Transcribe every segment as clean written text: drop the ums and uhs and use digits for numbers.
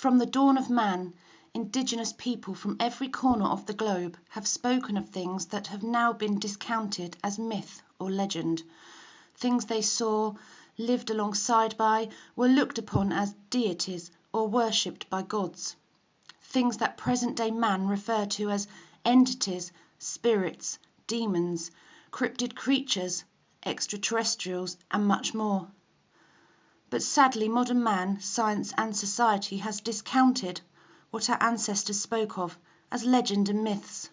From the dawn of man, indigenous people from every corner of the globe have spoken of things that have now been discounted as myth or legend. Things they saw, lived alongside by, were looked upon as deities or worshipped by gods. Things that present-day man refer to as entities, spirits, demons, cryptid creatures, extraterrestrials, and much more. But sadly, modern man, science and society has discounted what our ancestors spoke of as legend and myths.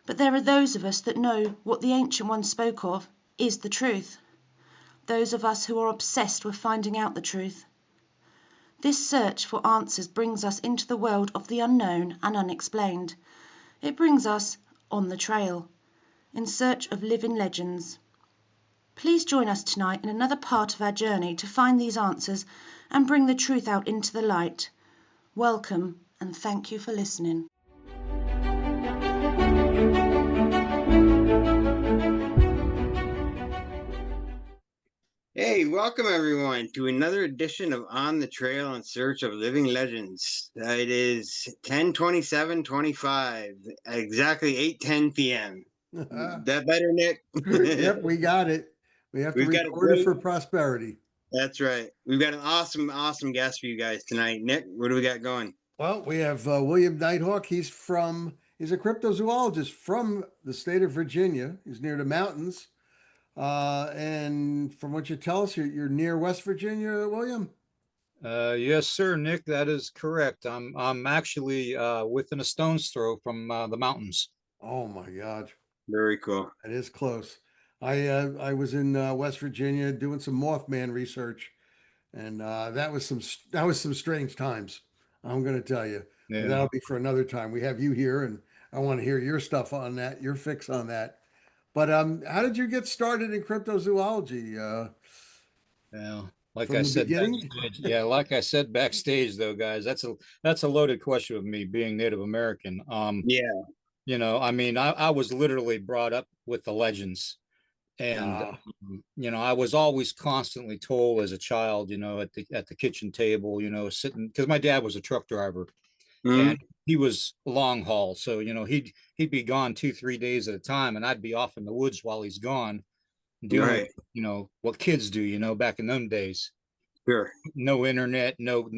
But there are those of us that know what the ancient ones spoke of is the truth. Those of us who are obsessed with finding out the truth. This search for answers brings us into the world of the unknown and unexplained. It brings us on the trail, in search of living legends. Please join us tonight in another part of our journey to find these answers and bring the truth out into the light. Welcome and thank you for listening. Hey, welcome everyone to another edition of On the Trail in Search of Living Legends. It is 10/27/25, exactly 8:10 p.m. That better, Nick? Yep, we got it. We have to record it for prosperity. That's right. We've got an awesome guest for you guys tonight. Nick, what do we got going? Well, we have William Nighthawk. He's a cryptozoologist from the state of Virginia. He's near the mountains. And from what you tell us, you're near West Virginia, William? Yes, sir, Nick, that is correct. I'm actually within a stone's throw from the mountains. Oh my God. Very cool. That is close. I was in West Virginia doing some Mothman research, and that was some strange times. I'm going to tell you. Yeah. That'll be for another time. We have you here, and I want to hear your stuff on that, your fix on that. But how did you get started in cryptozoology? Yeah, like I said backstage, like I said backstage, though, guys, that's a loaded question of me being Native American. Yeah. You know, I mean, I was literally brought up with the legends. And you know, I was always constantly told as a child, you know, at the kitchen table, you know, sitting, because my dad was a truck driver, and he was long haul, so you know he'd be gone 2-3 days at a time, and I'd be off in the woods while he's gone doing you know what kids do, you know, back in them days. Sure. No internet, no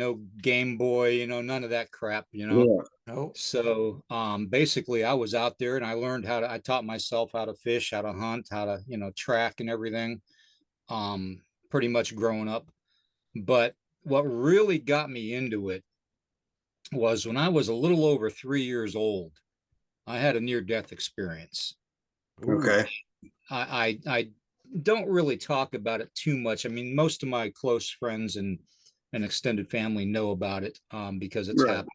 Game Boy, you know, none of that crap, you know. Nope. So basically I was out there and I learned I taught myself how to fish, how to hunt, how to, you know, track and everything, pretty much growing up. But what really got me into it was when I was a little over 3 years old, I had a near-death experience. Okay. I don't really talk about it too much. I mean, most of my close friends and extended family know about it because it's happened.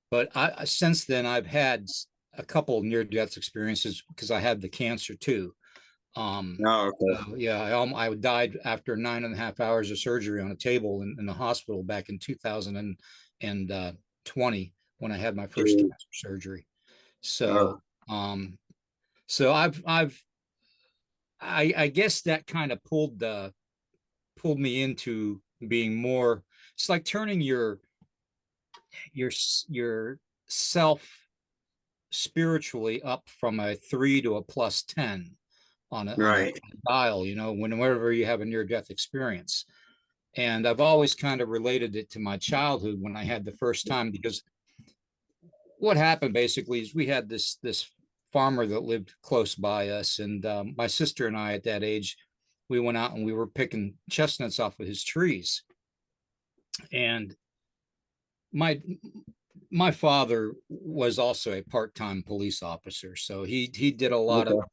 But since then, I've had a couple of near-death experiences because I had the cancer too. I died after 9.5 hours of surgery on a table in the hospital back in 2020 when I had my first cancer surgery. So, I guess that kind of pulled me into being more. It's like turning your self spiritually up from a 3 to a +10 on a dial, you know, whenever you have a near-death experience. And I've always kind of related it to my childhood when I had the first time, because what happened basically is we had this farmer that lived close by us, and my sister and I at that age, we went out and we were picking chestnuts off of his trees. And my father was also a part-time police officer, so he did a lot of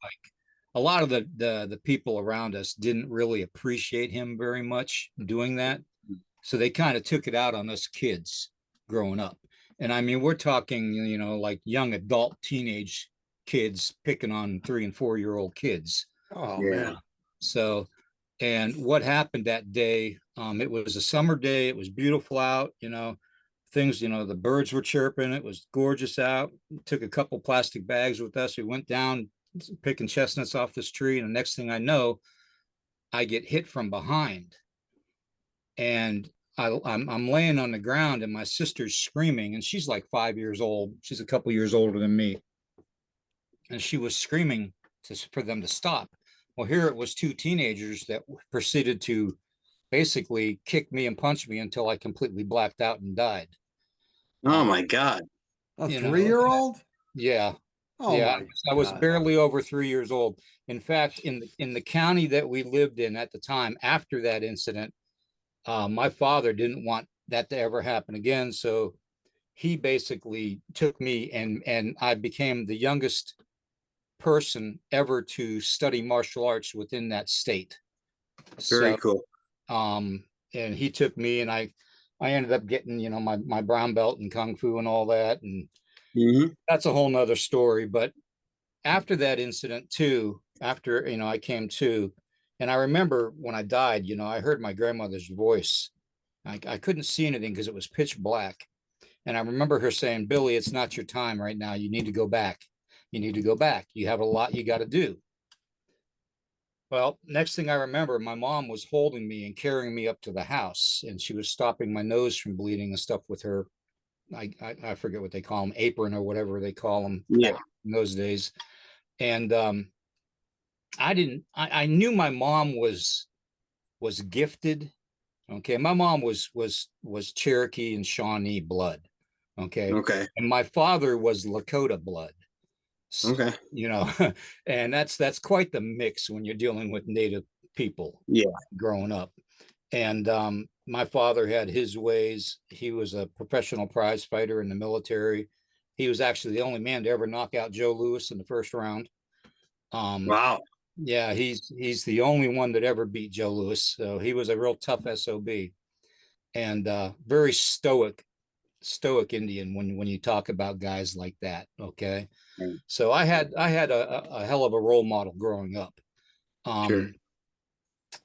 the people around us didn't really appreciate him very much doing that, so they kind of took it out on us kids growing up. And I mean, we're talking, you know, like young adult teenage kids picking on 3 and 4 year old kids. Oh man. So, and what happened that day, it was a summer day, it was beautiful out, you know, things, you know, the birds were chirping, it was gorgeous out. Took a couple plastic bags with us, we went down picking chestnuts off this tree, and the next thing I know, I get hit from behind, and I'm laying on the ground and my sister's screaming, and she's like 5 years old. She's a couple years older than me. And she was screaming for them to stop. Well, here it was two teenagers that proceeded to basically kick me and punch me until I completely blacked out and died. Oh my God. A You know, 3-year-old? yeah. Oh Yeah, my I was God. barely over 3 years old. In fact, in the county that we lived in at the time, after that incident, my father didn't want that to ever happen again. So he basically took me, and I became the youngest person ever to study martial arts within that state. Very So, cool. and he took me, and I ended up getting, you know, my brown belt in kung fu and all that, and that's a whole nother story. But after that incident too, after, you know, I came to, and I remember when I died, you know, I heard my grandmother's voice. I couldn't see anything because it was pitch black. And I remember her saying, Billy, it's not your time right now. You need to go back. You need to go back. You have a lot you got to do. Well, next thing I remember, my mom was holding me and carrying me up to the house, and she was stopping my nose from bleeding and stuff with her. I forget what they call them, apron or whatever they call them Yeah. back in those days. And I knew my mom was gifted. Okay. My mom was Cherokee and Shawnee blood. Okay. Okay. And my father was Lakota blood. Okay. You know, and that's quite the mix when you're dealing with Native people. Yeah. Growing up. And my father had his ways. He was a professional prize fighter in the military. He was actually the only man to ever knock out Joe Louis in the first round. Wow. Yeah, he's the only one that ever beat Joe Louis. So he was a real tough SOB, and very stoic Indian when you talk about guys like that. Okay. So I had a hell of a role model growing up. Sure.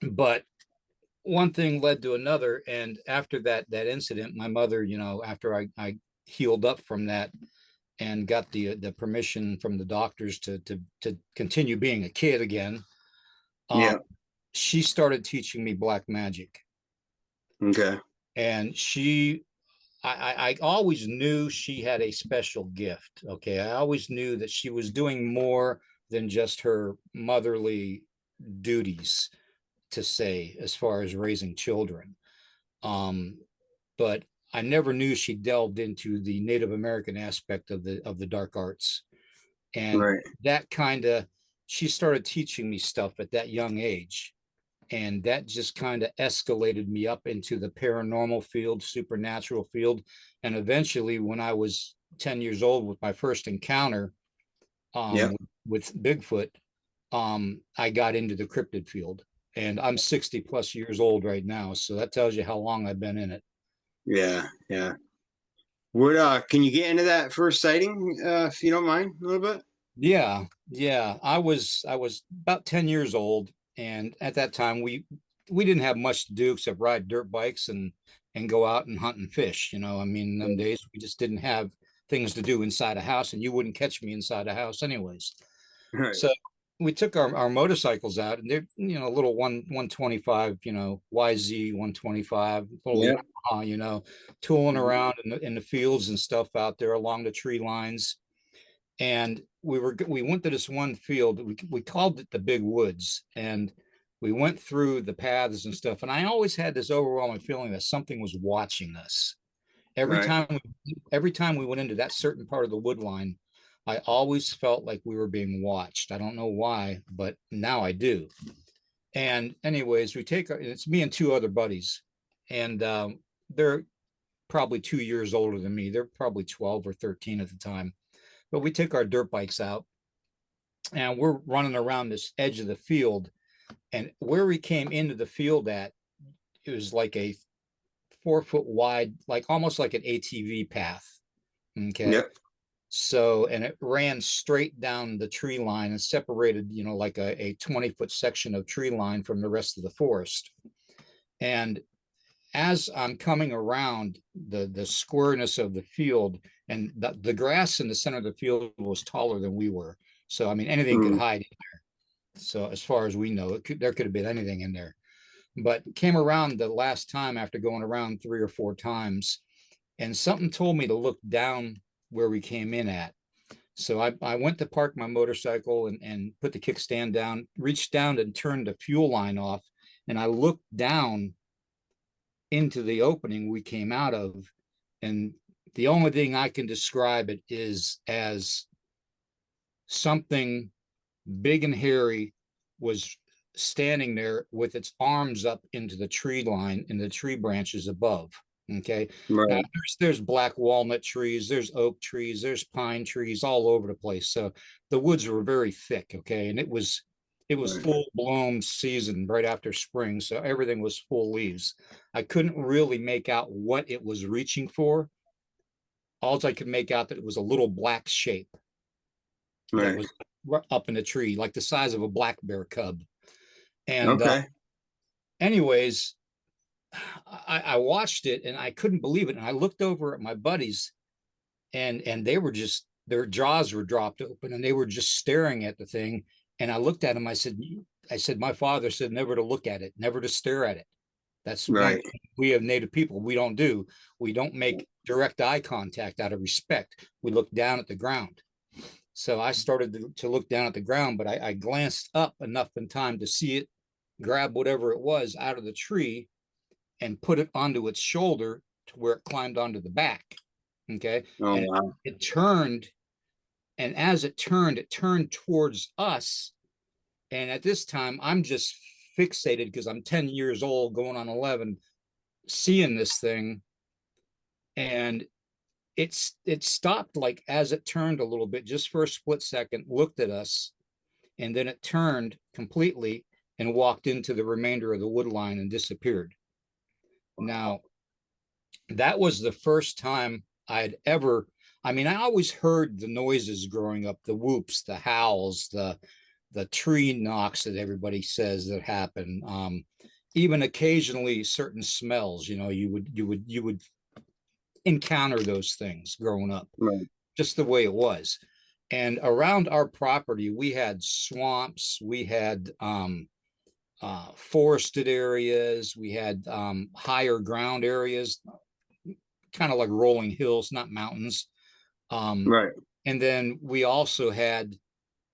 But one thing led to another, and after that incident, my mother, you know, after I healed up from that and got the permission from the doctors to continue being a kid again, Yeah. she started teaching me black magic. Okay. And I always knew she had a special gift. Okay, I always knew that she was doing more than just her motherly duties, to say, as far as raising children. But I never knew she delved into the Native American aspect of the dark arts. And Right. that kind of, she started teaching me stuff at that young age. And that just kind of escalated me up into the paranormal field, supernatural field. And eventually, when I was 10 years old with my first encounter with Bigfoot, I got into the cryptid field. And I'm 60 plus years old right now. So that tells you how long I've been in it. Yeah. Yeah. What can you get into that first sighting, if you don't mind, a little bit? Yeah. I was about 10 years old. And at that time we didn't have much to do except ride dirt bikes and go out and hunt and fish. You know, I mean, them days we just didn't have things to do inside a house, and you wouldn't catch me inside a house anyways. Right. So we took our motorcycles out, and they're, you know, a little 125, you know, YZ 125, little Yamaha, you know, tooling around in the fields and stuff out there along the tree lines. And we went to this one field. We called it the Big Woods, and we went through the paths and stuff. And I always had this overwhelming feeling that something was watching us. Every time we went into that certain part of the wood line, I always felt like we were being watched. I don't know why, but now I do. And anyways, it's me and two other buddies, and they're probably 2 years older than me. They're probably 12 or 13 at the time. But we take our dirt bikes out, and we're running around this edge of the field. And where we came into the field at, it was like a 4 foot wide, like almost like an ATV path. Okay. Yep. So, and it ran straight down the tree line and separated, you know, like a 20-foot section of tree line from the rest of the forest. And as I'm coming around the squareness of the field, and the grass in the center of the field was taller than we were. So, I mean, anything could hide in there. So as far as we know, there could have been anything in there. but came around the last time after going around 3 or 4 times, and something told me to look down where we came in at. So I went to park my motorcycle and put the kickstand down, reached down and turned the fuel line off, and I looked down into the opening we came out of, and the only thing I can describe it is as something big and hairy was standing there with its arms up into the tree line and the tree branches above. Okay. Right. There's black walnut trees, there's oak trees, there's pine trees all over the place. So the woods were very thick. Okay. And it was Right. full blown season right after spring. So everything was full leaves. I couldn't really make out what it was reaching for. All I could make out that it was a little black shape that Right. was up in a tree, like the size of a black bear cub. And Okay. anyways, I watched it and I couldn't believe it. And I looked over at my buddies, and they were just, their jaws were dropped open and they were just staring at the thing. And I looked at them. I said, my father said never to look at it, never to stare at it. That's Right. we have Native people, we don't do. We don't make direct eye contact out of respect. We look down at the ground. So I started to look down at the ground, but I glanced up enough in time to see it grab whatever it was out of the tree and put it onto its shoulder to where it climbed onto the back. Okay. Oh, and wow. it turned. And as it turned towards us. And at this time, I'm just fixated because I'm 10 years old, going on 11, seeing this thing. And it stopped, like as it turned a little bit, just for a split second, looked at us, and then it turned completely and walked into the remainder of the wood line and disappeared. Now, that was the first time I'd ever, I mean, I always heard the noises growing up, the whoops, the howls, the tree knocks that everybody says that happen. Even occasionally certain smells, you know, you would encounter those things growing up, Right. just the way it was. And around our property, we had swamps, we had forested areas, we had higher ground areas, kind of like rolling hills, not mountains. Right. And then we also had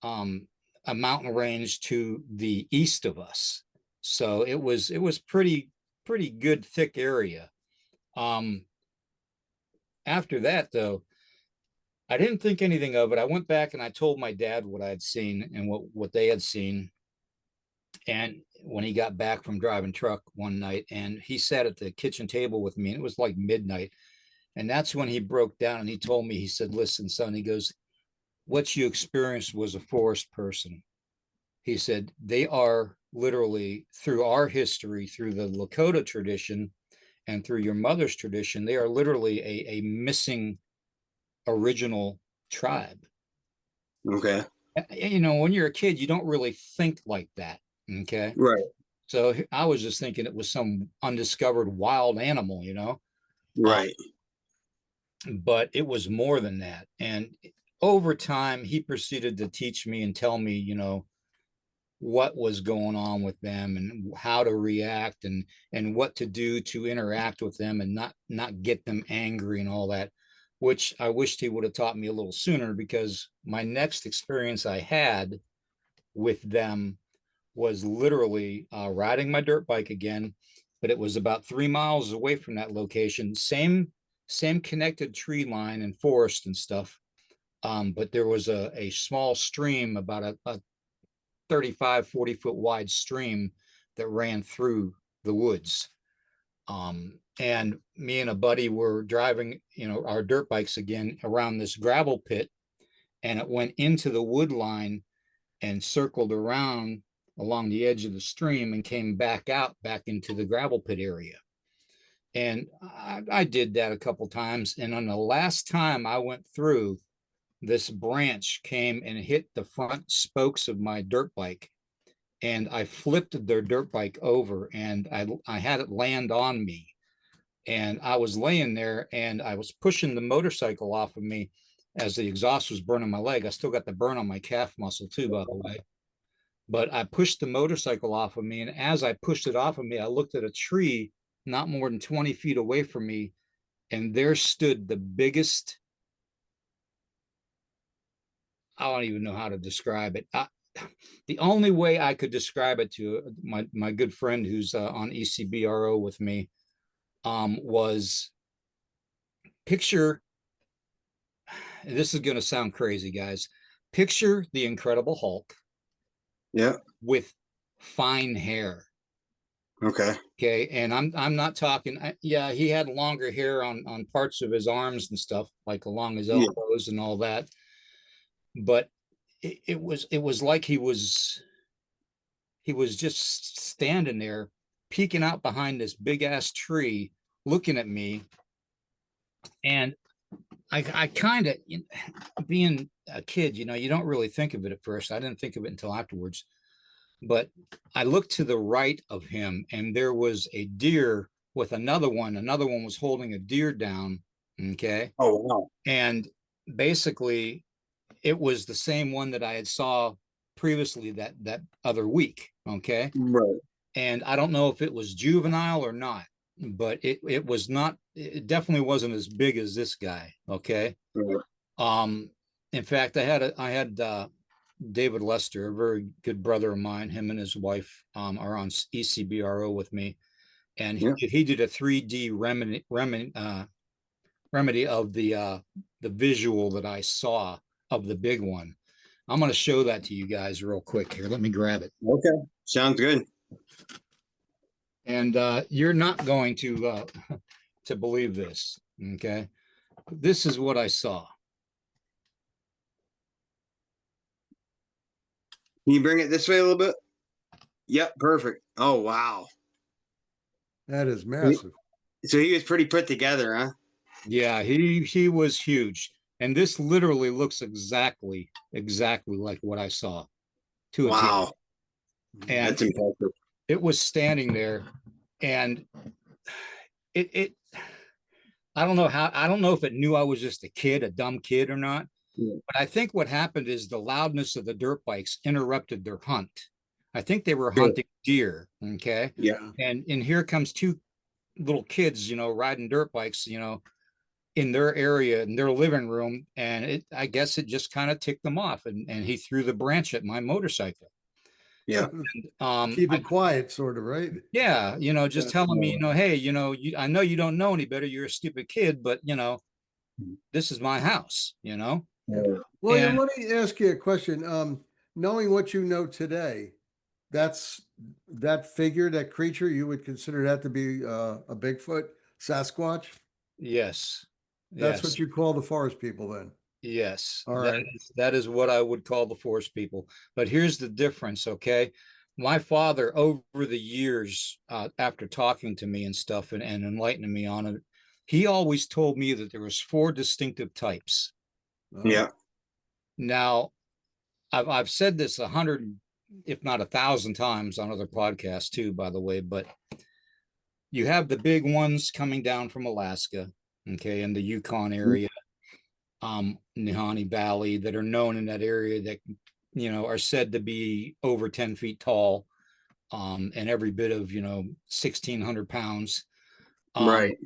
a mountain range to the east of us. So it was pretty good, thick area. After that, though, I didn't think anything of it. I went back and I told my dad what I had seen and what they had seen. And when he got back from driving truck one night, and he sat at the kitchen table with me, and it was like midnight. And that's when he broke down and he told me, he said, listen, son, he goes, what you experienced was a forest person. He said, they are literally, through our history, through the Lakota tradition and through your mother's tradition, they are literally a missing original tribe. Okay. You know, when you're a kid, you don't really think like that. Okay. Right. So I was just thinking it was some undiscovered wild animal, you know? Right. But it was more than that. And over time, he proceeded to teach me and tell me, you know, what was going on with them and how to react and what to do to interact with them and not get them angry and all that, which I wished he would have taught me a little sooner, because my next experience I had with them was literally riding my dirt bike again, but it was about 3 miles away from that location. Same connected tree line and forest and stuff. But there was a small stream, about a 35, 40 foot wide stream that ran through the woods. And me and a buddy were driving, you know, our dirt bikes again around this gravel pit, and it went into the wood line and circled around along the edge of the stream and came back into the gravel pit area. And I did that a couple times. And on the last time I went through, this branch came and hit the front spokes of my dirt bike, and I flipped their dirt bike over, and I had it land on me, and I was laying there and I was pushing the motorcycle off of me as the exhaust was burning my leg. I still got the burn on my calf muscle too, by the way. But I pushed the motorcycle off of me, and as I pushed it off of me, I looked at a tree not more than 20 feet away from me, and there stood the biggest, I don't even know how to describe it. The only way I could describe it to my good friend who's on ECBRO with me was picture, this is going to sound crazy, guys. Picture the Incredible Hulk. Yeah. With fine hair. Okay. Okay, and I'm not talking. Yeah, he had longer hair on parts of his arms and stuff, like along his elbows and all that. But it was like he was just standing there, peeking out behind this big ass tree, looking at me. And I kind of, being a kid, you know, you don't really think of it at first. I didn't think of it until afterwards. But I looked to the right of him, and there was a deer with another one. Another one was holding a deer down. Okay. Oh, wow. And basically, it was the same one that I had saw previously that other week. Okay. Right. And I don't know if it was juvenile or not, but it was not. It definitely wasn't as big as this guy. Okay. Right. In fact, I had David Lester, a very good brother of mine. Him and his wife are on ECBRO with me, and he did a 3D remedy of the visual that I saw of the big one. I'm going to show that to you guys real quick here. Let me grab it. Okay, sounds good. And you're not going to believe this. Okay, this is what I saw. Can you bring it this way a little bit? Yep, perfect. Oh, wow. That is massive. So he was pretty put together, huh? Yeah, he was huge. And this literally looks exactly like what I saw. Wow. And that's impressive. It was standing there, and it I don't know if it knew I was just a dumb kid or not. Yeah. But I think what happened is the loudness of the dirt bikes interrupted their hunt. I think they were hunting deer. Okay. Yeah. And here comes two little kids, you know, riding dirt bikes, you know, in their area, in their living room. And I guess it just kind of ticked them off. And he threw the branch at my motorcycle. Yeah. And, keep it quiet, sort of, right? Yeah. You know, just telling me, you know, hey, you know, I know you don't know any better. You're a stupid kid, but, you know, this is my house, you know? William, let me ask you a question. Knowing what you know today, that figure, that creature, you would consider that to be a Bigfoot, Sasquatch? Yes. That's what you call the forest people then? Yes. All right. That is what I would call the forest people. But here's the difference, okay? My father, over the years, after talking to me and stuff and enlightening me on it, he always told me that there was 4 distinctive types. Yeah. Now, I've said this 100, if not 1,000 times on other podcasts too, by the way, but you have the big ones coming down from Alaska, okay, in the Yukon area, Nahanni Valley, that are known in that area, that, you know, are said to be over 10 feet tall, and every bit of, you know, 1,600 pounds. Right.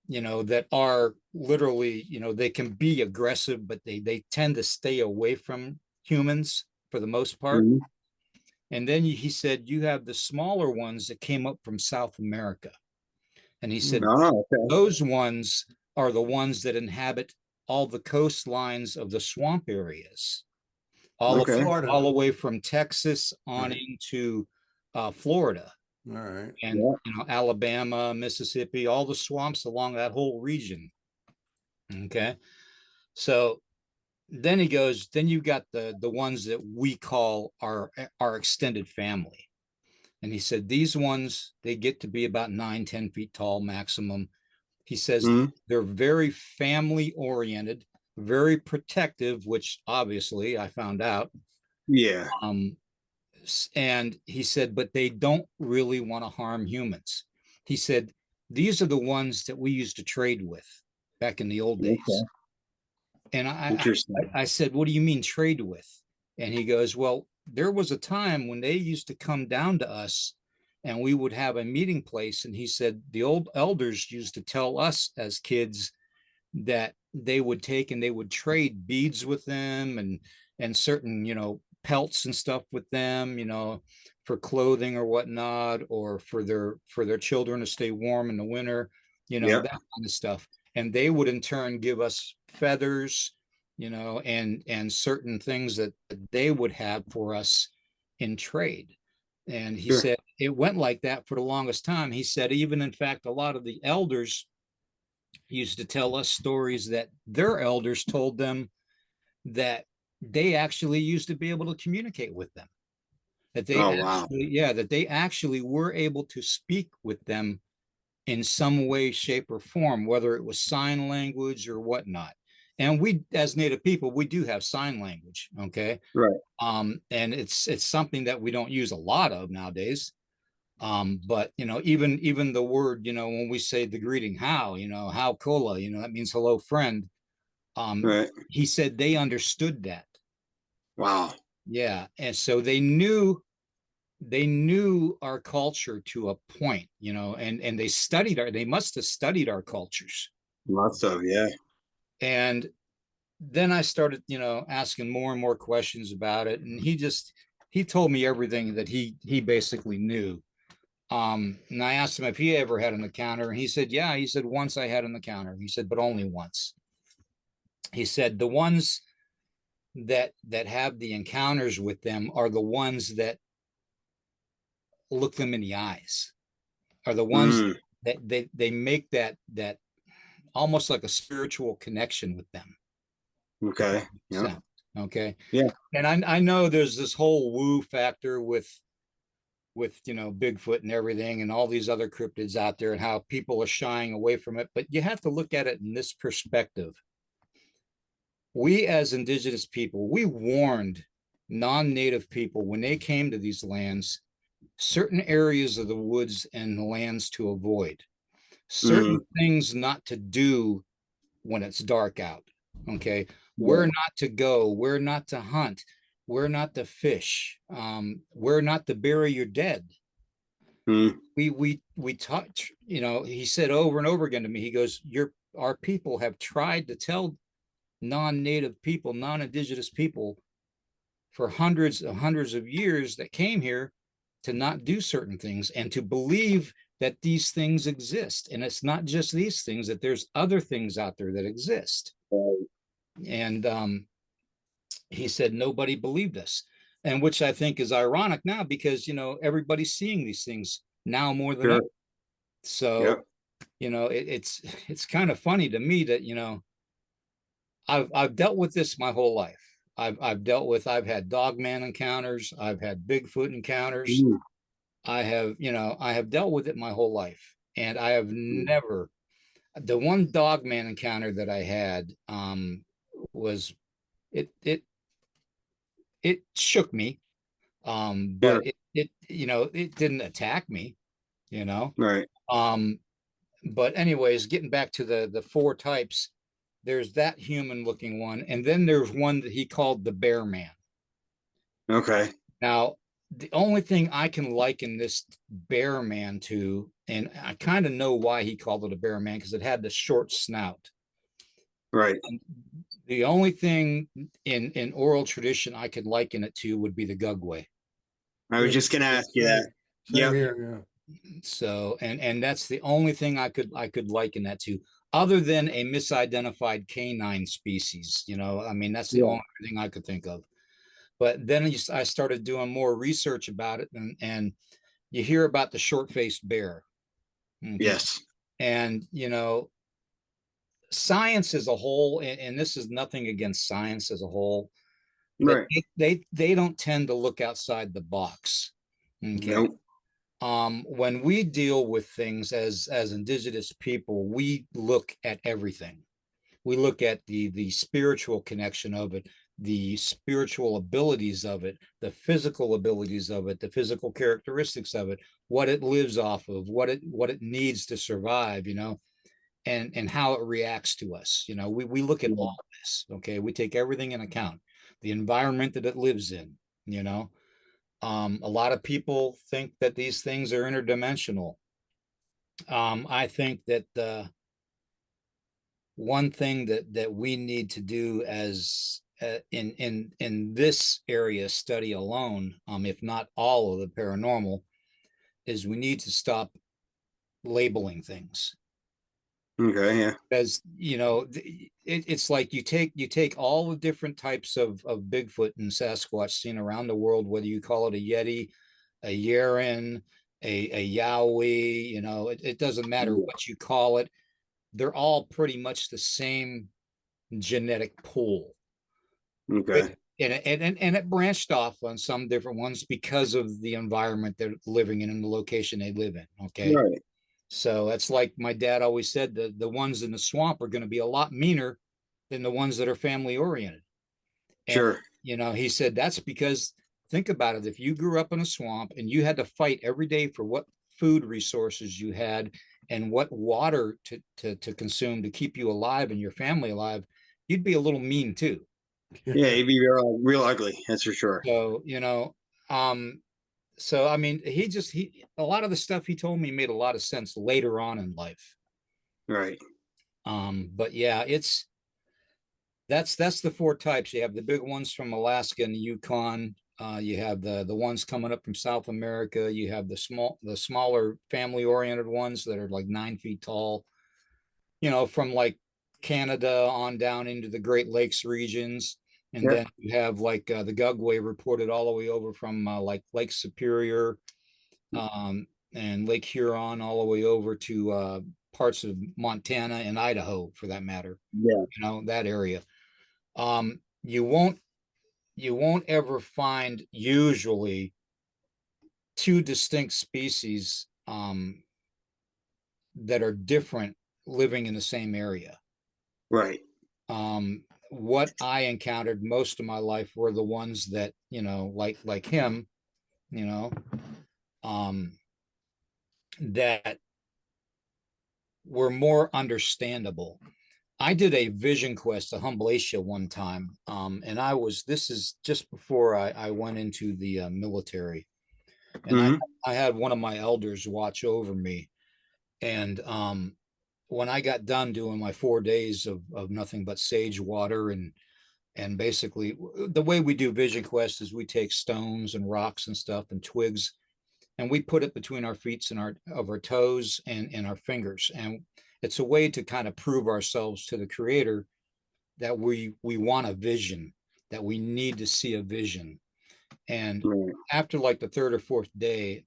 You know, that are literally, you know, they can be aggressive, but they tend to stay away from humans for the most part. Mm-hmm. And then he said, you have the smaller ones that came up from South America. And he said, those ones are the ones that inhabit all the coastlines of the swamp areas, all the way from Texas on into Florida. All right. And, you know, Alabama, Mississippi, all the swamps along that whole region. Okay. So then he goes, then you've got the ones that we call our extended family. And he said, these ones, they get to be about 9-10 feet tall maximum. He says they're very family oriented, very protective, which obviously I found out. Yeah. And he said, but they don't really want to harm humans. He said, these are the ones that we used to trade with back in the old days. And I said, what do you mean trade with? And he goes, well, there was a time when they used to come down to us and we would have a meeting place. And he said the old elders used to tell us as kids that they would take and they would trade beads with them and certain, pelts and stuff with them, for clothing or whatnot, or for their children to stay warm in the winter, Yep. that kind of stuff. And they would in turn give us feathers, and certain things that they would have for us in trade. And he Sure. said it went like that for the longest time. He said, even in fact, a lot of the elders used to tell us stories that their elders told them that they actually used to be able to communicate with them. That they Wow. that they actually were able to speak with them in some way, shape, or form, whether it was sign language or whatnot. And we, as Native people, we do have sign language, okay? Right. And it's something that we don't use a lot of nowadays. But even the word, when we say the greeting, how kola, that means hello, friend. Right. He said they understood that. Wow. Yeah, and so they knew our culture to a point, and they must have studied our cultures. Lots of, yeah. And then I started, asking more and more questions about it, and he told me everything that he basically knew. And I asked him if he ever had an encounter, and he said, yeah. He said, once I had an encounter. He said, but only once. He said the ones that have the encounters with them are the ones that look them in the eyes, are the ones that they make that almost like a spiritual connection with them. Okay. Yeah. Okay. Yeah. And I know there's this whole woo factor with Bigfoot and everything and all these other cryptids out there and how people are shying away from it, but you have to look at it in this perspective. We as indigenous people, we warned non-native people when they came to these lands certain areas of the woods and the lands to avoid, certain things not to do when it's dark out. Okay. Where not to go, where not to hunt, where not to fish, where not to bury your dead. We taught, he said over and over again to me, he goes, our people have tried to tell non-native people, non-indigenous people for hundreds of years that came here to not do certain things and to believe that these things exist. And it's not just these things, that there's other things out there that exist. And he said nobody believed us, and which I think is ironic now because, everybody's seeing these things now more than ever. So, it's kind of funny to me that, I've dealt with this my whole life. I've had dogman encounters. I've had Bigfoot encounters. I have dealt with it my whole life, and I have never. The one dogman encounter that I had was it shook me, but it didn't attack me, Right. But anyways, getting back to the four types. There's that human looking one. And then there's one that he called the bear man. Okay. Now, the only thing I can liken this bear man to, and I kind of know why he called it a bear man, because it had the short snout. Right. And the only thing in oral tradition I could liken it to would be the Gugway. I was just going to ask you that. Same here, yeah. So, and that's the only thing I could liken that to, other than a misidentified canine species. That's the only thing I could think of. But then I started doing more research about it, and you hear about the short-faced bear. Okay? Yes. And, science as a whole, and this is nothing against science as a whole, but they don't tend to look outside the box. Okay. Nope. When we deal with things as indigenous people, we look at everything. We look at the spiritual connection of it, the spiritual abilities of it, the physical abilities of it, the physical characteristics of it, what it lives off of, what it needs to survive, and how it reacts to us. We look at all this. Okay, we take everything in account, the environment that it lives in, you know. A lot of people think that these things are interdimensional. I think that one thing that we need to do as in this area study alone, if not all of the paranormal, is we need to stop labeling things. Okay, yeah. Because it's like you take all the different types of Bigfoot and Sasquatch seen around the world, whether you call it a Yeti, a Yeren, a Yowie, it doesn't matter what you call it. They're all pretty much the same genetic pool. Okay. And it branched off on some different ones because of the environment they're living in and the location they live in. Okay. Right. So that's like my dad always said, the ones in the swamp are going to be a lot meaner than the ones that are family oriented. Sure. And, he said, that's because, think about it. If you grew up in a swamp and you had to fight every day for what food resources you had and what water to consume to keep you alive and your family alive, you'd be a little mean too. Yeah, he'd be real ugly. That's for sure. So, so I mean, a lot of the stuff he told me made a lot of sense later on in life. Right. But yeah, that's the four types. You have the big ones from Alaska and the Yukon. You have the ones coming up from South America. You have the smaller family oriented ones that are like 9 feet tall, from like Canada on down into the Great Lakes regions. And then you have like the Gugway reported all the way over from like Lake Superior and Lake Huron all the way over to parts of Montana and Idaho, for that matter. Yeah. That area. You won't ever find usually two distinct species that are different living in the same area. Right. What I encountered most of my life were the ones that, like him, that were more understandable. I did a vision quest to Humblatia one time, and this is just before I went into the military, and I had one of my elders watch over me, and when I got done doing my 4 days of nothing but sage water and basically the way we do vision quest is we take stones and rocks and stuff and twigs, and we put it between our feet and our toes and our fingers, and it's a way to kind of prove ourselves to the creator that we want a vision, that we need to see a vision. And after like the third or fourth day,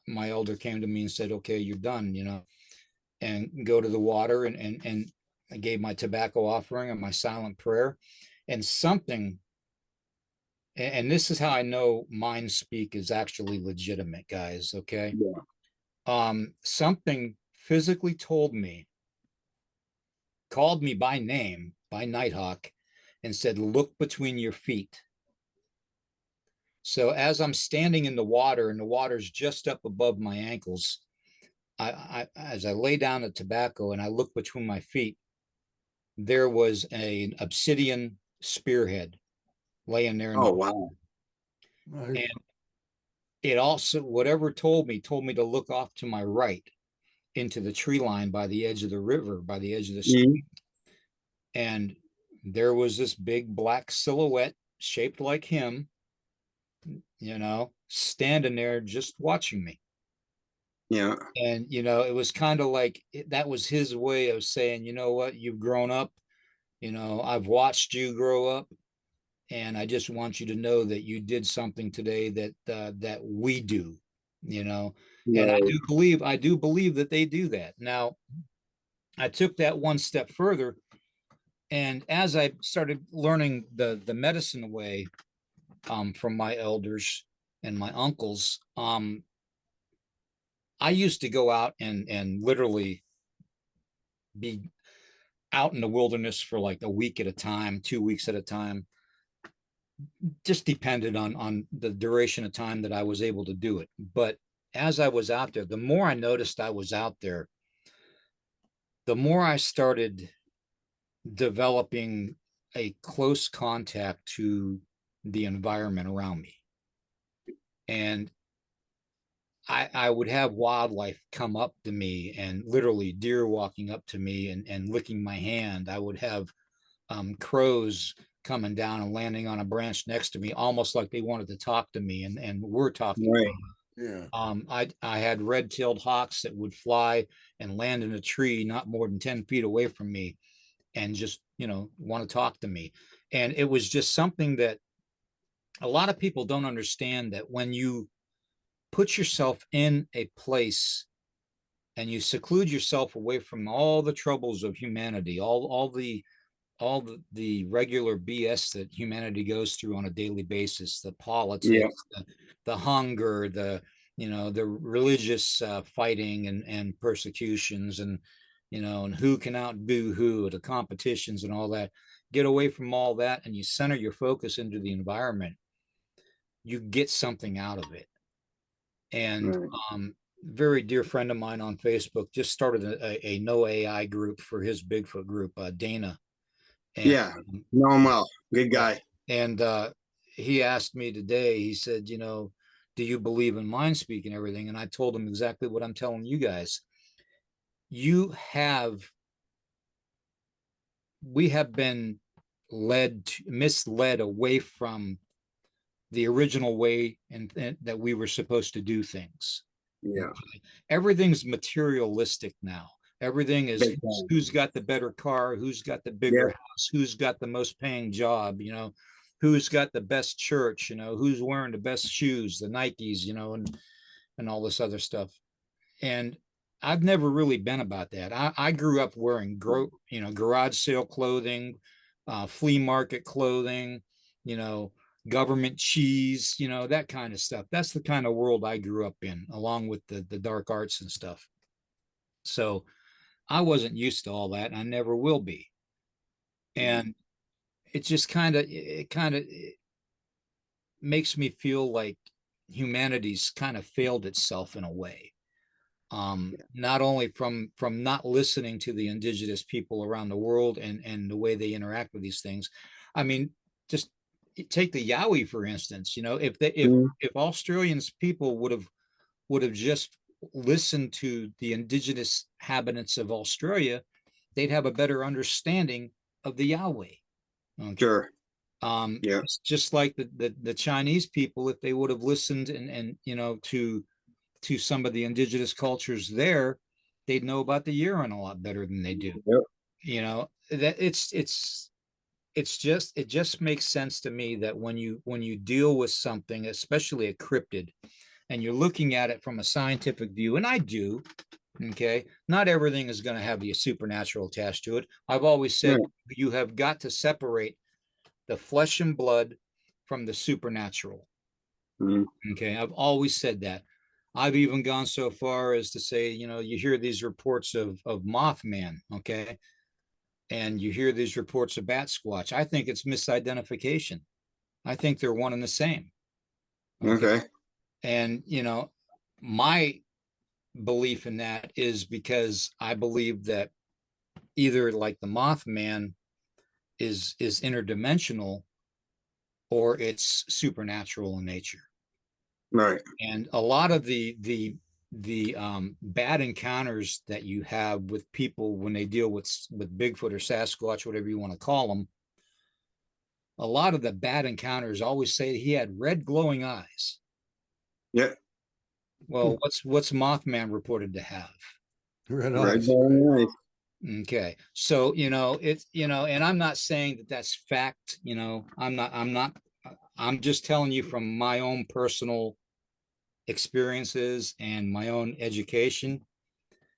my elder came to me and said, okay, you're done, and go to the water. And I gave my tobacco offering and my silent prayer, and something, and this is how I know mind speak is actually legitimate, guys. Okay. Yeah. Something physically called me by name, by Nighthawk, and said, look between your feet. So as I'm standing in the water and the water's just up above my ankles, as I lay down the tobacco and I look between my feet, there was an obsidian spearhead laying there. Oh, wow. And it also, whatever told me to look off to my right into the tree line by the edge of the river, by the edge of the stream. And there was this big black silhouette shaped like him, standing there just watching me. Yeah. And, it was kind of like that was his way of saying, you know what, you've grown up, I've watched you grow up, and I just want you to know that you did something today that we do, and I do believe that they do that. Now, I took that one step further, and as I started learning the medicine way from my elders and my uncles, I used to go out and literally be out in the wilderness for like a week at a time, 2 weeks at a time. Just depended on the duration of time that I was able to do it. But as I was out there, the more I noticed I was out there, the more I started developing a close contact to the environment around me. And I would have wildlife come up to me, and literally deer walking up to me and licking my hand. I would have crows coming down and landing on a branch next to me, almost like they wanted to talk to me, and were talking. Right. Yeah. I had red-tailed hawks that would fly and land in a tree not more than 10 feet away from me and just, want to talk to me. And it was just something that a lot of people don't understand, that when you put yourself in a place and you seclude yourself away from all the troubles of humanity, all the regular BS that humanity goes through on a daily basis, the politics, the hunger, the religious fighting and persecutions, and who can outdo who, the competitions and all that. Get away from all that and you center your focus into the environment, you get something out of it. And very dear friend of mine on Facebook just started a no AI group for his Bigfoot group, Dana. And, know him well. Good guy. And he asked me today, he said, do you believe in mind speak and everything? And I told him exactly what I'm telling you guys. We have been misled away from the original way and that we were supposed to do things. Yeah. Okay? Everything's materialistic now. Everything is who's got the better car, who's got the bigger house, who's got the most paying job, who's got the best church, who's wearing the best shoes, the Nikes, and all this other stuff. And I've never really been about that. I grew up wearing garage sale clothing, flea market clothing, government cheese, that kind of stuff. That's the kind of world I grew up in, along with the dark arts and stuff. So I wasn't used to all that, and I never will be. And it just kind of makes me feel like humanity's kind of failed itself in a way. Not only from not listening to the indigenous people around the world and the way they interact with these things. I mean, just take the Yowie, for instance. If Australians people would have just listened to the indigenous inhabitants of Australia, they'd have a better understanding of the Yahweh. Okay? Sure. It's just like the Chinese people, if they would have listened and to some of the indigenous cultures there, they'd know about the urine a lot better than they do. Yep. That it just makes sense to me that when you deal with something, especially a cryptid, and you're looking at it from a scientific view, and I do, okay, not everything is going to have the supernatural attached to it. I've always said you have got to separate the flesh and blood from the supernatural. Okay, I've always said that. I've even gone so far as to say, you hear these reports of Mothman, okay, and you hear these reports of Bat Squatch. I think it's misidentification. I think they're one and the same. Okay. And my belief in that is because I believe that either like the Mothman is interdimensional, or it's supernatural in nature. Right. And a lot of the bad encounters that you have with people when they deal with Bigfoot or Sasquatch, whatever you want to call them, a lot of the bad encounters always say he had red glowing eyes. Yep. Well, what's Mothman reported to have? Red eyes. Okay, so it's and I'm not saying that that's fact. I'm just telling you from my own personal experiences and my own education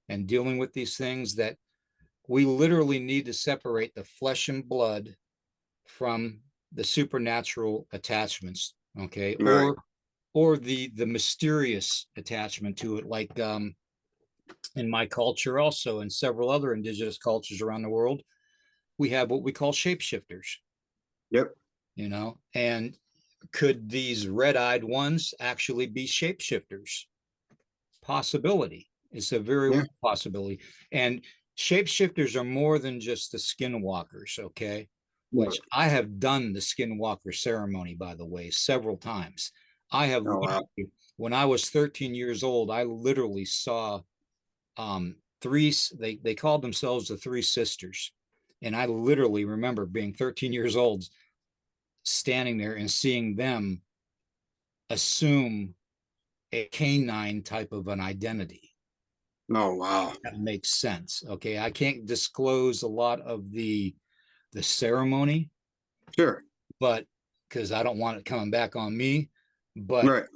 and dealing with these things, that we literally need to separate the flesh and blood from the supernatural attachments, okay, right. or the mysterious attachment to it, like in my culture, also in several other indigenous cultures around the world, we have what we call shapeshifters. Yep. And could these red-eyed ones actually be shapeshifters? Possibility. It's a very real possibility. And shapeshifters are more than just the skinwalkers, okay? Which I have done the skinwalker ceremony, by the way, several times. I have, Oh, wow. when I was 13 years old, I literally saw three, they called themselves the Three Sisters. And I literally remember being 13 years old, standing there and seeing them assume a canine type of an identity. Oh, wow. That makes sense. Okay. I can't disclose a lot of the ceremony, Sure. but because I don't want it coming back on me. But Right.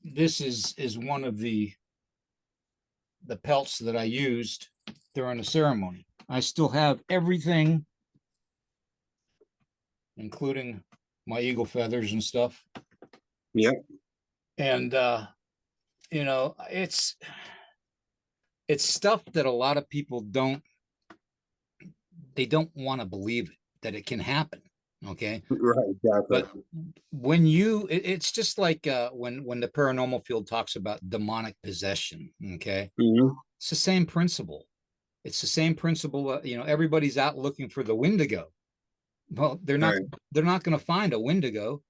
this is one of the pelts that I used during the ceremony. I still have everything, including my eagle feathers and stuff. Yep. And you know, it's stuff that a lot of people don't want to believe it, that it can happen. Okay. Right. Exactly. But when you, it's just like when the paranormal field talks about demonic possession. Okay. Mhm. It's the same principle. It's the same principle. You know, everybody's out looking for the Wendigo. Well, they're not. Right. They're not going to find a Wendigo.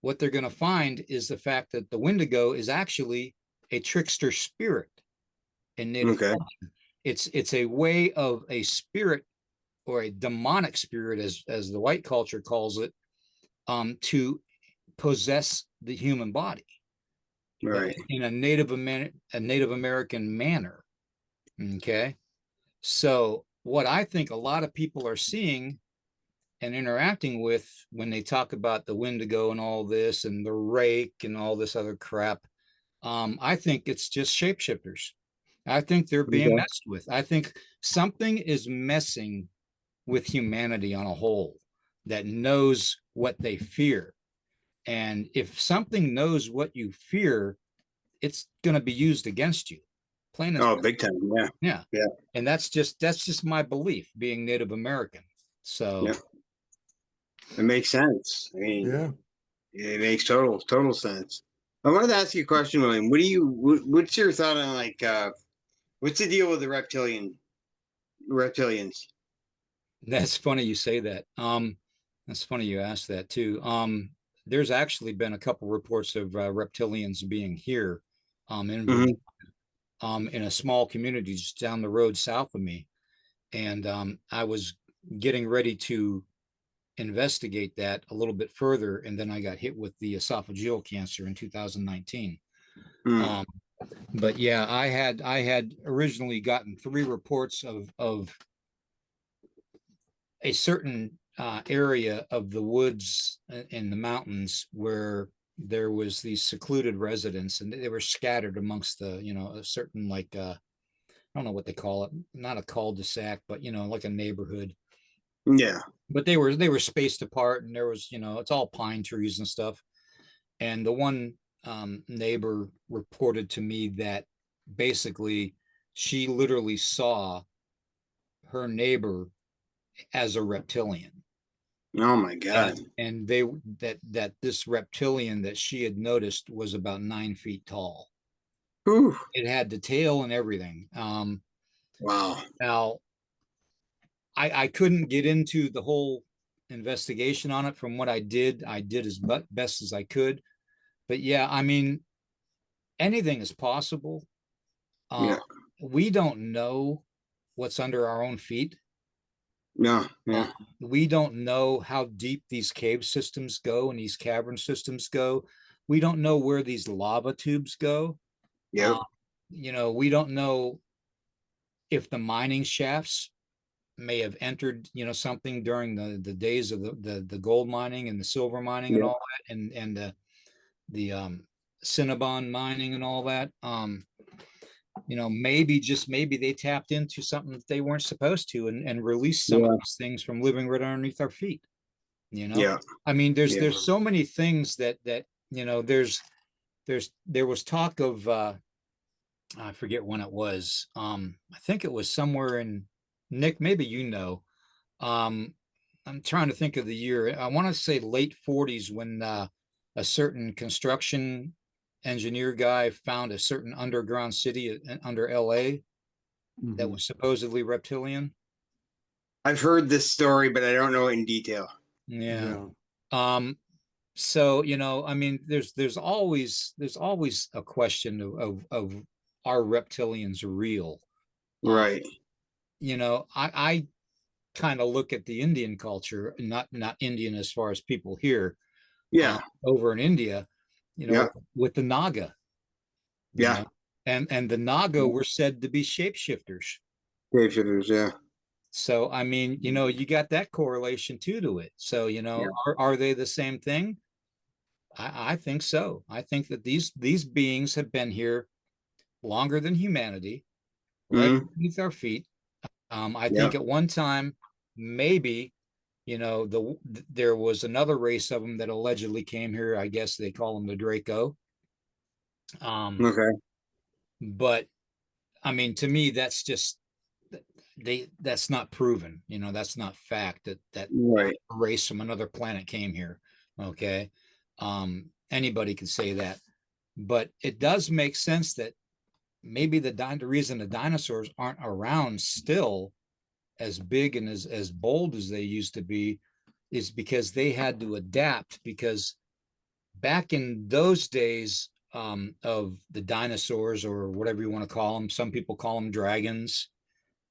What they're going to find is the fact that the Wendigo is actually a trickster spirit in native Okay. culture. It's a way of a spirit, or a demonic spirit, as the white culture calls it, to possess the human body, Right. in a Native American manner. Okay, so what I think a lot of people are seeing and interacting with when they talk about the Wendigo and all this and the rake and all this other crap, I think it's just shapeshifters. I think they're being messed with. I think something is messing with humanity on a whole that knows what they fear. And if something knows what you fear, it's going to be used against you. Plain and Oh, simple. big time. Yeah. Yeah. Yeah. And that's just my belief, being Native American. So Yeah. It makes sense. I mean, Yeah. it makes total sense. I wanted to ask you a question, William. What's your thought on, like, what's the deal with the reptilians? that's funny you say that. That's funny you asked that too. There's actually been a couple reports of reptilians being here, in Virginia, in a small community just down the road south of me. And I was getting ready to investigate that a little bit further, and then I got hit with the esophageal cancer in 2019. Mm. But yeah, I had originally gotten 3 reports of a certain area of the woods in the mountains where there was these secluded residents, and they were scattered amongst the, you know, a certain, like I don't know what they call it, not a cul-de-sac, but, you know, like a neighborhood. Yeah. But they were spaced apart, and there was, you know, it's all pine trees and stuff. And the one neighbor reported to me that basically she literally saw her neighbor as a reptilian. Oh my God. And they that this reptilian that she had noticed was about 9 feet tall. Whew. It had the tail and everything. Wow. Now, I couldn't get into the whole investigation on it. From what I did as best as I could. But yeah, I mean, anything is possible. Yeah. We don't know what's under our own feet. No. Yeah. We don't know how deep these cave systems go and these cavern systems go. We don't know where these lava tubes go. Yep. You know, we don't know if the mining shafts may have entered, you know, something during the days of the gold mining and the silver mining and all that, and the Cinnabon mining and all that. You know, maybe, just maybe, they tapped into something that they weren't supposed to, and released some of these things from living right underneath our feet. You know, Yeah. I mean, there's so many things that you know, there was talk of I forget when it was. I think it was somewhere in, Nick, maybe you know. I'm trying to think of the year. I want to say late 40s, when a certain construction engineer guy found a certain underground city under LA that was supposedly reptilian. I've heard this story, but I don't know it in detail. Yeah. Yeah. So, you know, I mean, there's always a question of are reptilians real? Um, Right. you know, I kind of look at the Indian culture, not Indian as far as people here, Yeah. over in India, you Yeah. know, with the Naga, you Yeah. know, and the Naga were said to be shapeshifters. Shapeshifters. Yeah. So, I mean, you know, you got that correlation too to it. So, you know, Yeah. are they the same thing? I think so. I think that these beings have been here longer than humanity, right Mm-hmm. beneath our feet. I Yeah. think at one time, maybe, you know, there was another race of them that allegedly came here. I guess they call them the Draco. Okay. But I mean, to me, that's just that's not proven. You know, that's not fact that Right. a race from another planet came here. Okay, anybody could say that, but it does make sense that maybe the reason the dinosaurs aren't around still as big and as bold as they used to be is because they had to adapt, because back in those days, of the dinosaurs, or whatever you want to call them, some people call them dragons,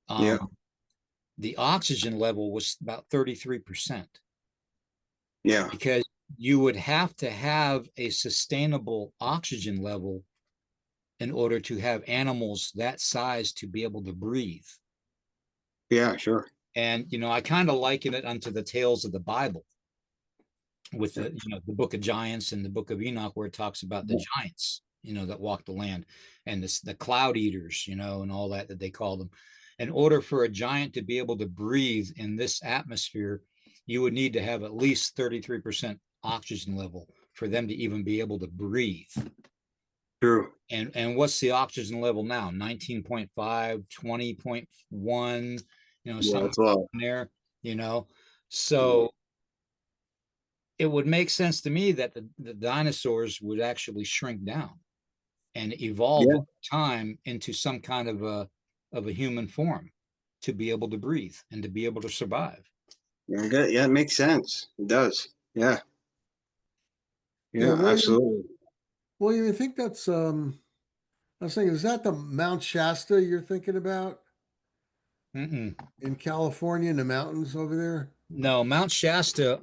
Yeah. um, the oxygen level was about 33%, Yeah. because you would have to have a sustainable oxygen level in order to have animals that size to be able to breathe. Yeah. Sure. And, you know, I kind of liken it unto the tales of the Bible, with the, you know, the book of Giants and the book of Enoch, where it talks about the giants, you know, that walk the land, and the cloud eaters, you know, and all that they call them. In order for a giant to be able to breathe in this atmosphere, you would need to have at least 33% oxygen level for them to even be able to breathe. True. And what's the oxygen level now? 19.5, 20.1, you know, Yeah. something It's low. there, you know. So it would make sense to me that the dinosaurs would actually shrink down and evolve Yeah. over time into some kind of a human form to be able to breathe and to be able to survive. Yeah. Good. Yeah. It makes sense. It does. Yeah. Yeah, Yeah. Absolutely. William, you think that's I was thinking, is that the Mount Shasta you're thinking about Mm-mm. in California in the mountains over there? No, Mount Shasta,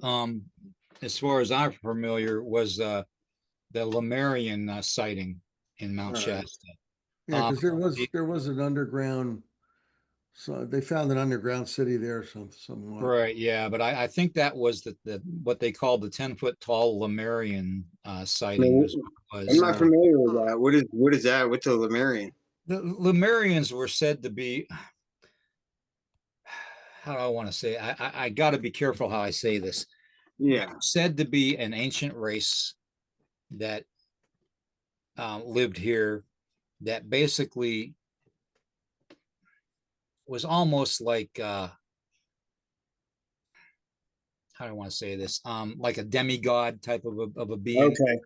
as far as I'm familiar, was the Lemurian sighting in Mount All right. Shasta. Yeah, Um, because there was an underground, so they found an underground city there, somewhat. right, yeah, but I think that was the what they called the 10-foot tall Lemurian sighting, No, was what it I'm was. not familiar with that. What is that? What's a Lemurian? The Lemurians were said to be, how do I want to say? I got to be careful how I say this. Yeah. Said to be an ancient race that lived here, that basically was almost like, how do I want to say this? Like a demigod type of a being. Okay.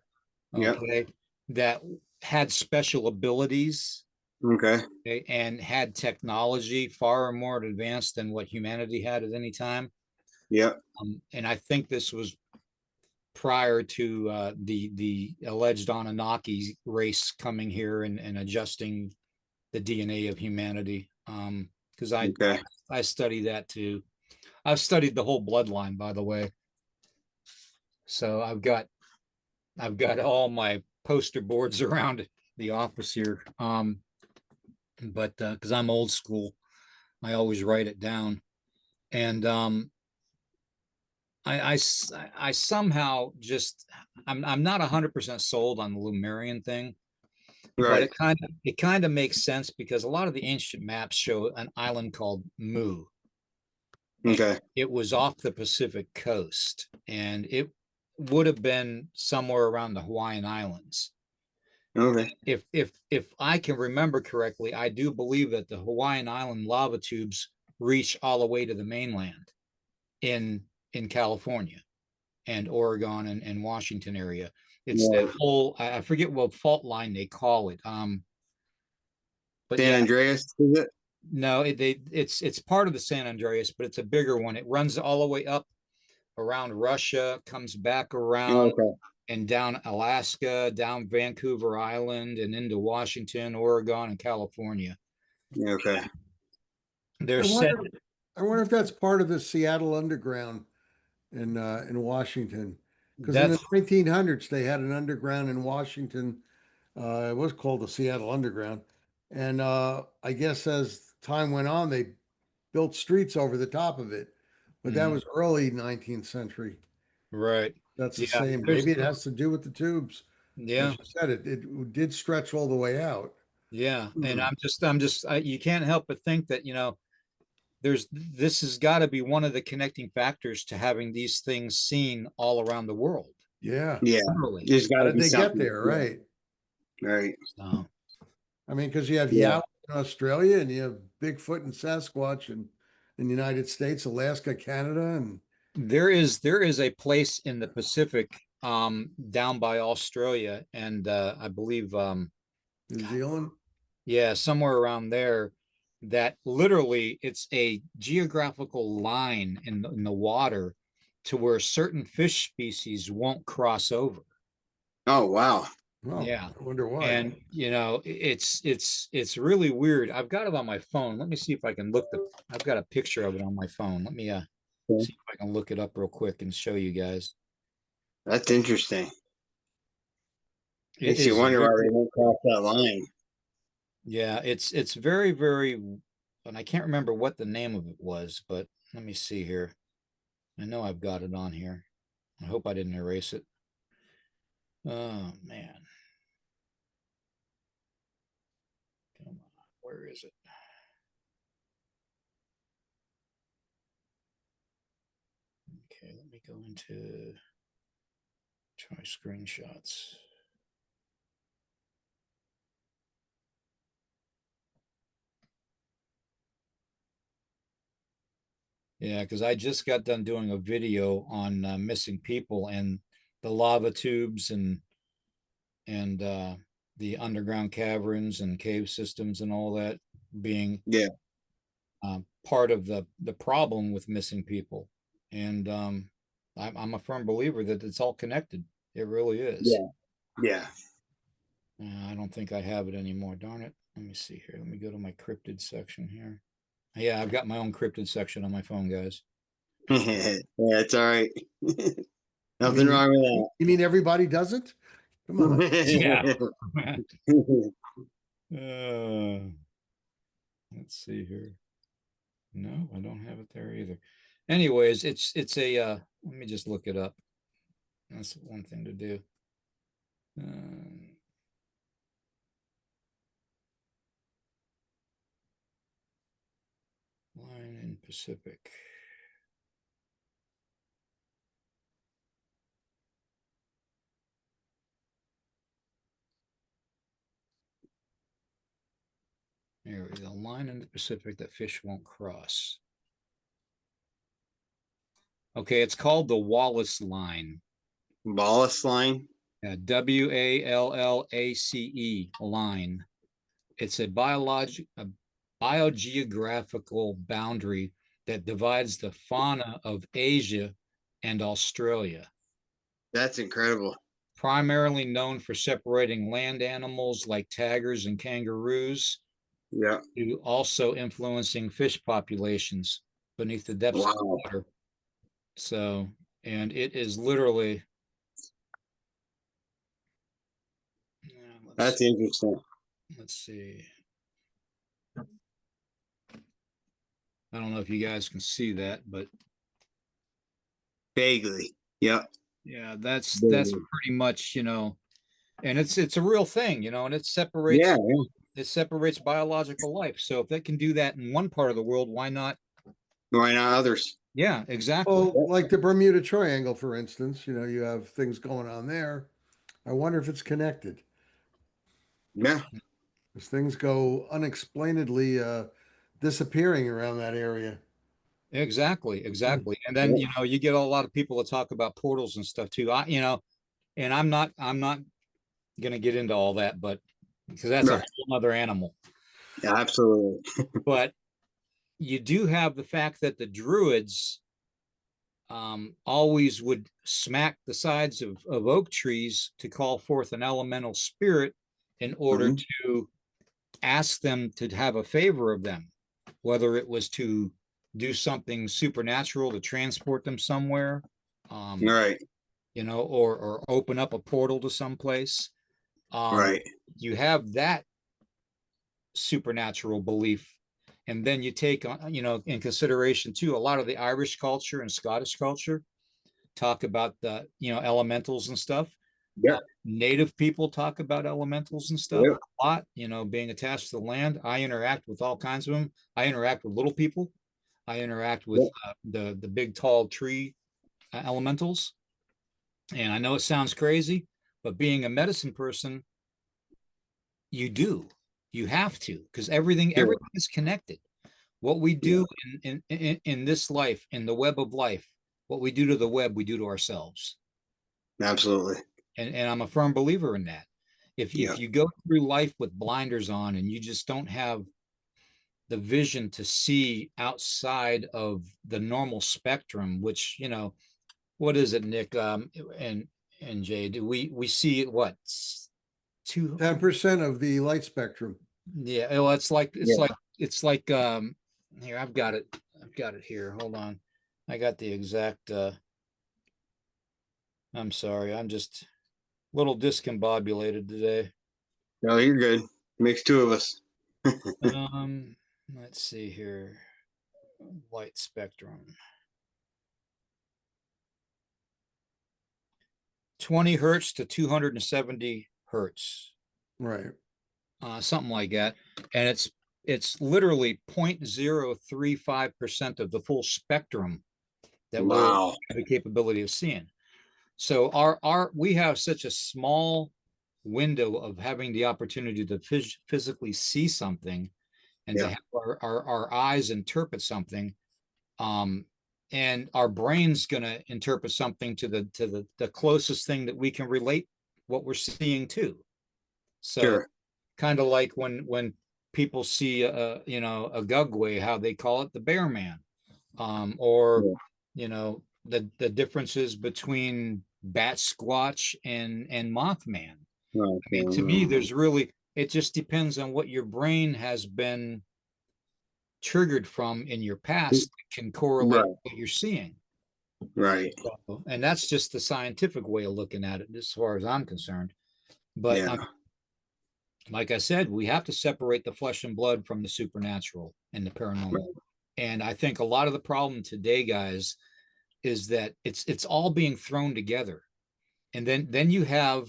Yep. Okay, that had special abilities, Okay. okay, and had technology far more advanced than what humanity had at any time. Yep. And I think this was prior to the alleged Anunnaki race coming here and adjusting the DNA of humanity. Because Okay. I study that too. I've studied the whole bloodline, by the way. So I've got all my poster boards around the office here. But because I'm old school, I always write it down. And I somehow just, I'm not 100% sold on the Lemurian thing, but Right. it kind of makes sense, because a lot of the ancient maps show an island called Mu, and Okay. it was off the Pacific coast, and it would have been somewhere around the Hawaiian Islands. Okay. If I can remember correctly, I do believe that the Hawaiian Island lava tubes reach all the way to the mainland in California and Oregon and Washington area. It's that Right. whole, I forget what fault line they call it. But San yeah, Andreas, is it? no, it's part of the San Andreas, but it's a bigger one. It runs all the way up around Russia, comes back around Okay. and down Alaska, down Vancouver Island, and into Washington, Oregon, and California. Okay. They're I said, wonder, I wonder if that's part of the Seattle Underground in Washington. Because in the that's 1900s, they had an underground in Washington. It was called the Seattle Underground. And I guess as time went on, they built streets over the top of it. But that Mhm. was early 19th century. right. That's the Yeah, same. there's Maybe it has to do with the tubes. As yeah, you said, it did stretch all the way out. yeah. And Hmm. you can't help but think that, this has got to be one of the connecting factors to having these things seen all around the world. Yeah. Yeah. Literally. There's got How to did be they get something. there? Yeah. Right. Right. So, I mean, because you have Yeah. Yowie in Australia and you have Bigfoot and Sasquatch in the United States, Alaska, Canada, and there is a place in the Pacific, down by Australia, and I believe, New Zealand. yeah, somewhere around there, that literally it's a geographical line in the water to where certain fish species won't cross over. Oh, wow. Oh, Yeah. I wonder why. And it's really weird. I've got it on my phone. Let me see if I can I've got a picture of it on my phone. Let me Okay. see if I can look it up real quick and show you guys. That's interesting. It Makes you is wonder why very, they won't cross that line. yeah, it's very, very, and I can't remember what the name of it was, but let me see here. I know I've got it on here. I hope I didn't erase it. Oh man. Come on. Where is it? Okay, let me go into try screenshots. Yeah, because I just got done doing a video on missing people and the lava tubes and the underground caverns and cave systems and all that being Yeah. part of the problem with missing people. And I'm a firm believer that it's all connected. It really is. Yeah. Yeah. I don't think I have it anymore. Darn it. Let me see here. Let me go to my cryptid section here. Yeah, I've got my own cryptid section on my phone, guys. Yeah, it's all right. You Nothing mean wrong with you mean everybody does it? Come on. Yeah. that. Let's see here. No, I don't have it there either. Anyways, it's a let me just look it up. That's one thing to do. Line in Pacific. There is a line in the Pacific that fish won't cross. Okay, it's called the Wallace Line. Wallace line. WALLACE line. It's a biogeographical boundary that divides the fauna of Asia and Australia. That's incredible. Primarily known for separating land animals like tigers and kangaroos, Yeah. to also influencing fish populations beneath the depths of the Wow. water. So, and it is literally, That's interesting. let's see. I don't know if you guys can see that, but Vaguely. Yep. yeah, that's Vaguely. pretty much, and it's a real thing, and it Yeah. separates biological life. So if it can do that in one part of the world, why not? Why not others? Yeah, exactly. Well, like the Bermuda Triangle, for instance, you have things going on there. I wonder if it's connected. Yeah. As things go unexplainedly disappearing around that area. Exactly. And then, you get a lot of people that talk about portals and stuff too. And I'm not going to get into all that, but because that's a Right. whole other animal. Yeah, absolutely. But you do have the fact that the Druids always would smack the sides of oak trees to call forth an elemental spirit in order to ask them to have a favor of them, whether it was to do something supernatural to transport them somewhere, Right. or open up a portal to someplace. Right. You have that supernatural belief, and then you take in consideration too, a lot of the Irish culture and Scottish culture talk about the elementals and stuff. Yeah. Native people talk about elementals and stuff a lot, being attached to the land. I interact with all kinds of them. I interact with little people. I interact with the big tall tree elementals. And I know it sounds crazy, but being a medicine person, you have to, because everything is connected. What we do in this life, in the web of life, what we do to the web, we do to ourselves. Absolutely. And I'm a firm believer in that. If you go through life with blinders on and you just don't have the vision to see outside of the normal spectrum, which, what is it, Nick? And Jay, do we see what? 10% of the light spectrum. Yeah, well, it's like here, I've got it here. Hold on. I got the exact I'm sorry, I'm just a little discombobulated today. No, you're good. Makes two of us. Let's see here. Light spectrum. 20 hertz to 270 hertz. Right. Something like that. And it's literally 0.035% of the full spectrum that we have the capability of seeing. So we have such a small window of having the opportunity to physically see something and to have our eyes interpret something. And our brain's going to interpret something to the closest thing that we can relate what we're seeing to. So kind of like when people see a gugway, how they call it the bear man, or the differences between bat squatch and Mothman. I mean, to me, it just depends on what your brain has been triggered from in your past that can correlate with what you're seeing. Right. So, and that's just the scientific way of looking at it, as far as I'm concerned. But like I said, we have to separate the flesh and blood from the supernatural and the paranormal. And I think a lot of the problem today, guys, is that it's all being thrown together. And then you have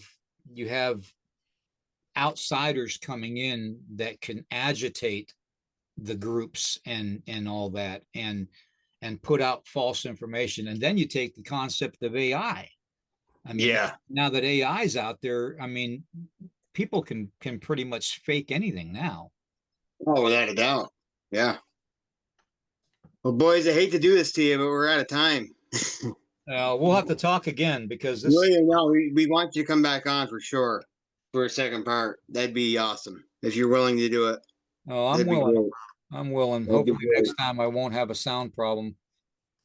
outsiders coming in that can agitate the groups and all that and put out false information. And then you take the concept of AI. I mean, now that AI is out there, I mean, people can pretty much fake anything now. Oh, without a doubt. Yeah. Well, boys, I hate to do this to you, but we're out of time. We'll have to talk again, because William, no, we want you to come back on for sure for a second part. That'd be awesome if you're willing to do it. Oh, I'm willing. I'm willing. Hopefully next time I won't have a sound problem.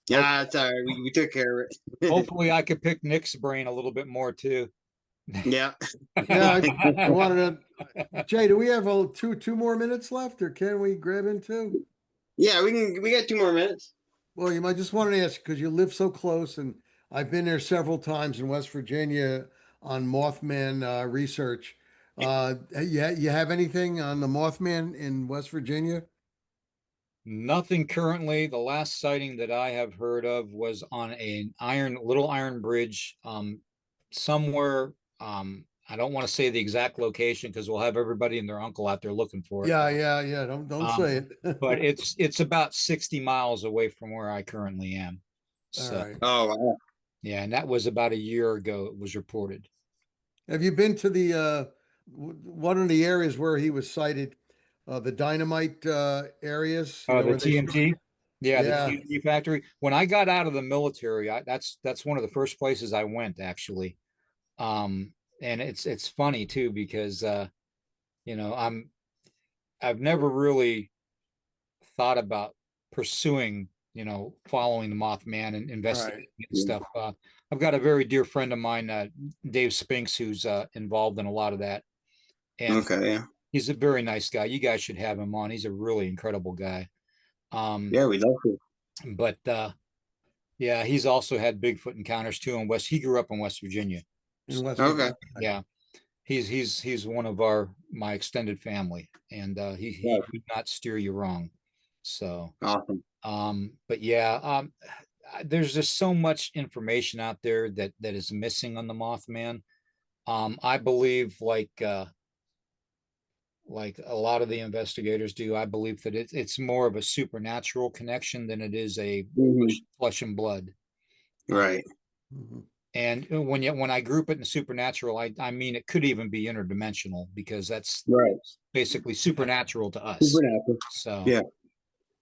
Yeah, it's all right. We took care of it. Hopefully I could pick Nick's brain a little bit more too. Yeah. I wanted to. Jay, do we have two more minutes left, or can we grab in two? Yeah, we got 2 more minutes. Well, I just wanted to ask, because you live so close, and I've been there several times in West Virginia on Mothman research. You have anything on the Mothman in West Virginia? Nothing currently. The last sighting that I have heard of was on a little iron bridge somewhere. I don't want to say the exact location because we'll have everybody and their uncle out there looking for it. Yeah. Don't say it. But it's about 60 miles away from where I currently am. So, all right. Oh, wow. Yeah, and that was about a year ago. It was reported. Have you been to the one of the areas where he was sighted? The dynamite areas. The TNT. The TNT factory. When I got out of the military, that's one of the first places I went, actually. And it's funny too, because I've never really thought about pursuing you know, following the Mothman and investigating Right. it and stuff. I've got a very dear friend of mine, Dave Spinks, who's involved in a lot of that. And Okay, yeah. he's a very nice guy. You guys should have him on. He's a really incredible guy. Yeah, we'd love to. But yeah, he's also had Bigfoot encounters too in West. He grew up in West Virginia. In West Okay. Virginia. Yeah. He's one of my extended family, and he Right. would not steer you wrong. So Awesome. but yeah, there's just so much information out there that is missing on the Mothman. I believe like a lot of the investigators do, I believe that it's more of a supernatural connection than it is a flesh and blood. Right. Mhm. And when I group it in supernatural, I mean it could even be interdimensional, because that's Right. basically supernatural to us. Supernatural. So Yeah.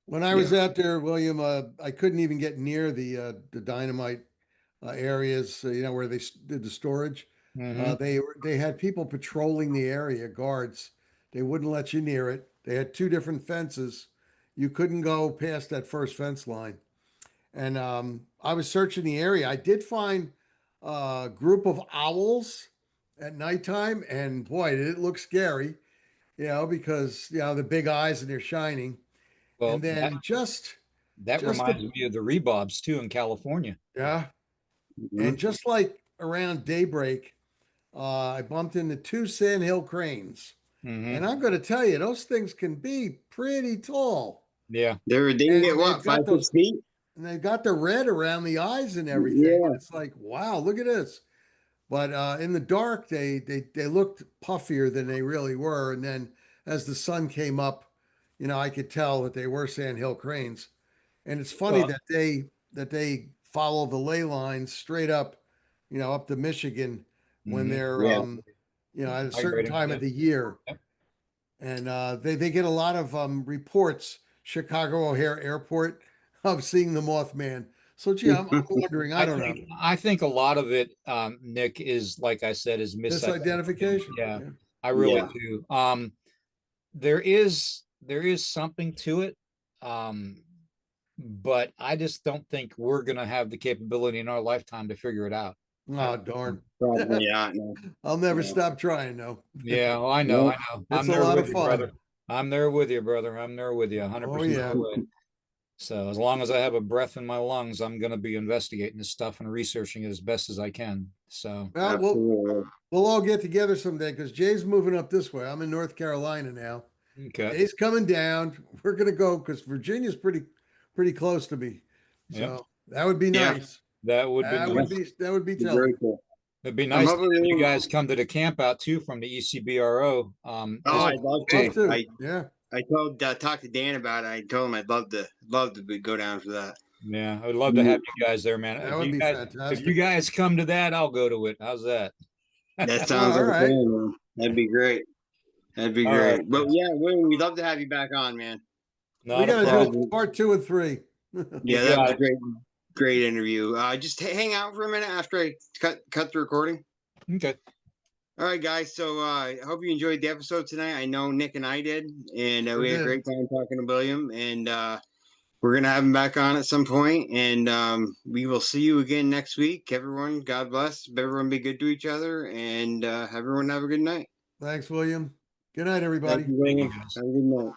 When I was out there, William, I couldn't even get near the dynamite areas, you know, where they did the storage. mhm. They had people patrolling the area, guards. They wouldn't let you near it. They had two different fences. You couldn't go past that first fence line. And I was searching the area. I did find a group of owls at nighttime, and boy, did it look scary, you know, because you know the big eyes and they're shining. Well, And then just that just reminds the, me of the rebobs too in California. yeah, Mhm. and just like around daybreak, I bumped into two sandhill cranes. Mhm. And I'm going to tell you, those things can be pretty tall. Yeah. They can And get they've what, got 5, those- 6 feet? And they've got the red around the eyes and everything. Yeah. And it's like, wow, look at this. But in the dark, they looked puffier than they really were. And then as the sun came up, you know, I could tell that they were sandhill cranes. And it's funny Well, that they follow the ley lines straight up, you know, up to Michigan when Mhm. they're Yeah. you know, at a certain Migrating, time yeah. of the year. Yep. And they get a lot of reports, Chicago O'Hare Airport, of seeing the Mothman. So gee, I'm wondering, I don't know, I think a lot of it, Nick, is like I said, is misidentification. misidentification. Yeah, Yeah. I really Yeah. do. There is something to it. But I just don't think we're gonna have the capability in our lifetime to figure it out. Oh darn. Probably not. No. I'll never No. stop trying though. Yeah, well, I know, No. I know. It's I'm a there lot with of you, fun. brother. I'm there with you, brother. I'm there with you, Oh 100% yeah. the way. So as long as I have a breath in my lungs, I'm gonna be investigating this stuff and researching it as best as I can. So Well, Absolutely. we'll all get together someday because Jay's moving up this way. I'm in North Carolina now. okay. Jay's coming down. We're gonna go because Virginia's pretty close to me. Yep. So that would be Yeah. nice. That would be That nice. would be Be telling. very cool. It'd be I'm nice hoping if you we- guys come to the camp out too from the ECBRO. Oh, This- I'd love Love to. to. Yeah. I talked to Dan about it. I told him I'd love to go down for that. yeah, I would love to have you guys there, man. That If would you be guys, if fantastic. you guys come to that, I'll go to it. How's that? That sounds All like right. a plan, man. That'd be great. That'd be All great. right. But yeah, we'd love to have you back on, man. We Not a gotta problem. do part 2 and 3. Yeah, You that got was it. a great interview. Just hang out for a minute after I cut the recording. Okay. All right, guys. So I hope you enjoyed the episode tonight. I know Nick and I did, and Sure we had a did. great time talking to William. And we're gonna have him back on at some point, and we will see you again next week. Everyone, God bless. Everyone, be good to each other, and everyone have a good night. Thanks, William. Good night, Thank everybody. you, William. guys. Have a good night.